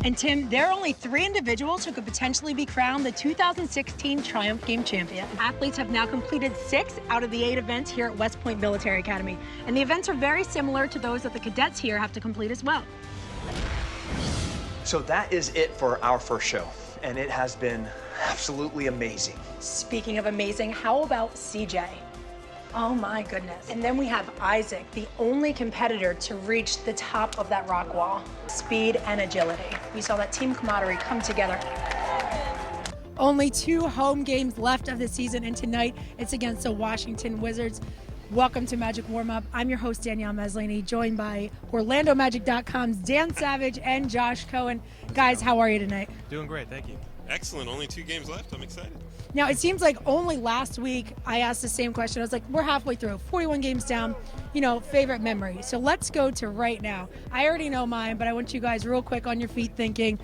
And Tim, there are only 3 individuals who could potentially be crowned the 2016 Triumph Game champion. Athletes have now completed 6 out of the 8 events here at West Point Military Academy. And the events are very similar to those that the cadets here have to complete as well. So that is it for our first show, and it has been absolutely amazing. Speaking of amazing, how about CJ? Oh my goodness. And then we have Isaac, the only competitor to reach the top of that rock wall. Speed and agility. We saw that team camaraderie come together. Only 2 home games left of the season, and tonight it's against the Washington Wizards. Welcome to Magic Warm-Up. I'm your host, Danielle Maslany, joined by OrlandoMagic.com's Dan Savage and Josh Cohen. Guys, how are you tonight? Doing great, thank you. Excellent. Only 2 games left. I'm excited. Now, it seems like only last week I asked the same question. I was like, we're halfway through, 41 games down, favorite memory. So let's go to right now. I already know mine, but I want you guys real quick on your feet thinking,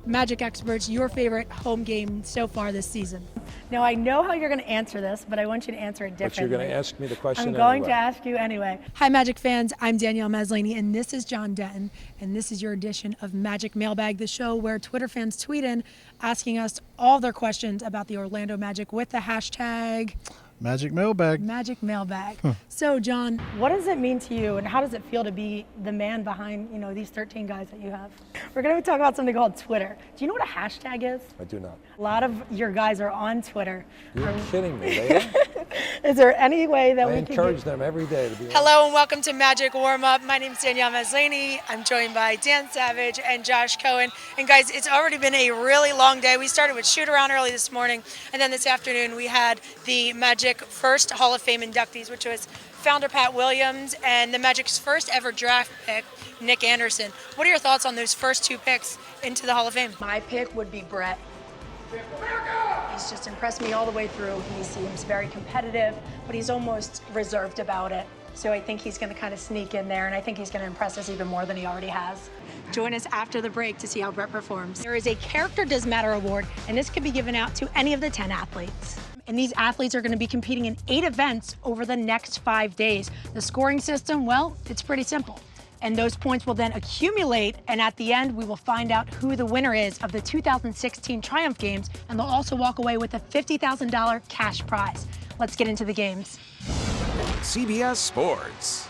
Magic experts, your favorite home game so far this season. Now, I know how you're going to answer this, but I want you to answer it differently. But you're going to ask me the question I'm going anyway. to ask you anyway. Hi, Magic fans. I'm Danielle Maslany, and this is John Denton, and this is your edition of Magic Mailbag, the show where Twitter fans tweet in asking us all their questions about the Orlando Magic with the hashtag Magic Mailbag. Magic Mailbag. So, John, what does it mean to you, and how does it feel to be the man behind, these 13 guys that you have? We're going to talk about something called Twitter. Do you know what a hashtag is? I do not. A lot of your guys are on Twitter. You're kidding me, they are? Is there any way that we can encourage them every day to be on. Hello and welcome to Magic Warm-Up. My name is Danielle Maslany. I'm joined by Dan Savage and Josh Cohen. And guys, it's already been a really long day. We started with shoot around early this morning, and then this afternoon we had the Magic first Hall of Fame inductees, which was founder Pat Williams and the Magic's first ever draft pick, Nick Anderson. What are your thoughts on those first 2 picks into the Hall of Fame? My pick would be Brett. He's just impressed me all the way through. He seems very competitive, but he's almost reserved about it. So I think he's going to kind of sneak in there, and I think he's going to impress us even more than he already has. Join us after the break to see how Brett performs. There is a Character Does Matter award, and this can be given out to any of the 10 athletes. And these athletes are going to be competing in 8 events over the next 5 days. The scoring system, well, it's pretty simple. And those points will then accumulate, and at the end, we will find out who the winner is of the 2016 Triumph Games, and they'll also walk away with a $50,000 cash prize. Let's get into the games. CBS Sports.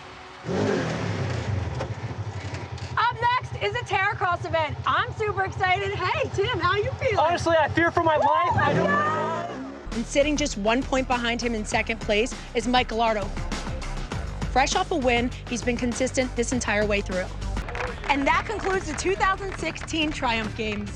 Up next is a Terra Cross event. I'm super excited. Hey, Tim, how you feeling? Honestly, I fear for my life. And sitting just 1 point behind him in second place is Mike Gallardo. Fresh off a win, he's been consistent this entire way through. And that concludes the 2016 Triumph Games.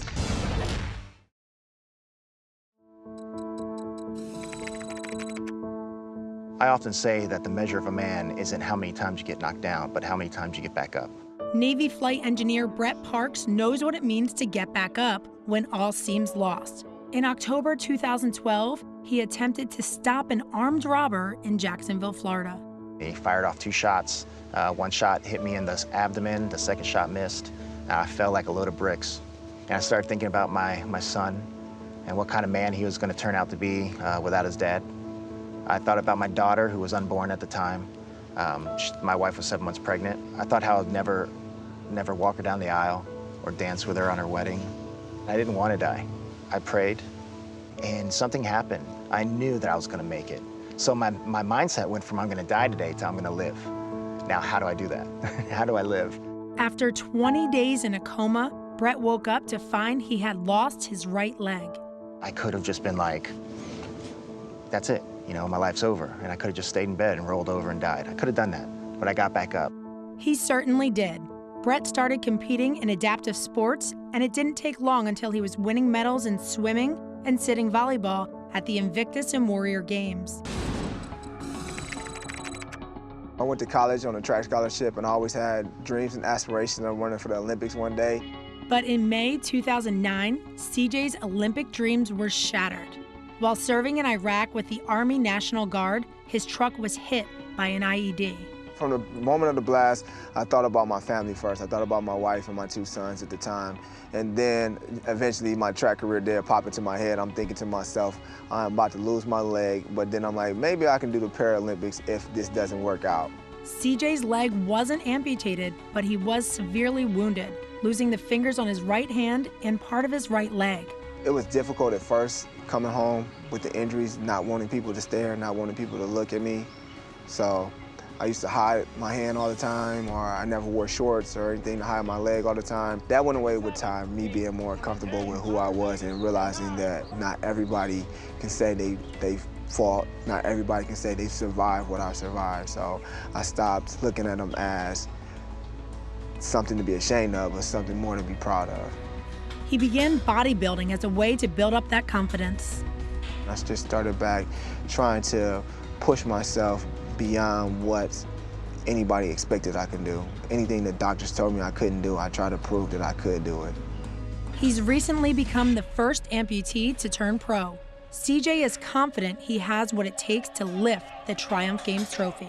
I often say that the measure of a man isn't how many times you get knocked down, but how many times you get back up. Navy flight engineer Brett Parks knows what it means to get back up when all seems lost. In October 2012, he attempted to stop an armed robber in Jacksonville, Florida. He fired off 2 shots. One shot hit me in the abdomen, the second shot missed. I fell like a load of bricks. And I started thinking about my son and what kind of man he was going to turn out to be without his dad. I thought about my daughter, who was unborn at the time. My wife was 7 months pregnant. I thought how I'd never walk her down the aisle or dance with her on her wedding. I didn't want to die. I prayed, and something happened. I knew that I was going to make it. So my mindset went from I'm going to die today to I'm going to live. Now, how do I do that? How do I live? After 20 days in a coma, Brett woke up to find he had lost his right leg. I could have just been like, that's it. My life's over. And I could have just stayed in bed and rolled over and died. I could have done that, but I got back up. He certainly did. Brett started competing in adaptive sports, and it didn't take long until he was winning medals in swimming and sitting volleyball at the Invictus and Warrior Games. I went to college on a track scholarship, and I always had dreams and aspirations of running for the Olympics one day. But in May 2009, CJ's Olympic dreams were shattered. While serving in Iraq with the Army National Guard, his truck was hit by an IED. From the moment of the blast, I thought about my family first. I thought about my wife and my 2 sons at the time. And then eventually my track career did pop into my head. I'm thinking to myself, I'm about to lose my leg, but then I'm like, maybe I can do the Paralympics if this doesn't work out. CJ's leg wasn't amputated, but he was severely wounded. losing the fingers on his right hand and part of his right leg. It was difficult at first coming home with the injuries, not wanting people to stare, not wanting people to look at me. So I used to hide my hand all the time, or I never wore shorts or anything to hide my leg all the time. That went away with time, me being more comfortable with who I was and realizing that not everybody can say they fought, not everybody can say they survived what I survived. So I stopped looking at them as something to be ashamed of, but something more to be proud of. He began bodybuilding as a way to build up that confidence. I just started back trying to push myself beyond what anybody expected I could do. Anything the doctors told me I couldn't do, I tried to prove that I could do it. He's recently become the first amputee to turn pro. CJ is confident he has what it takes to lift the Triumph Games trophy.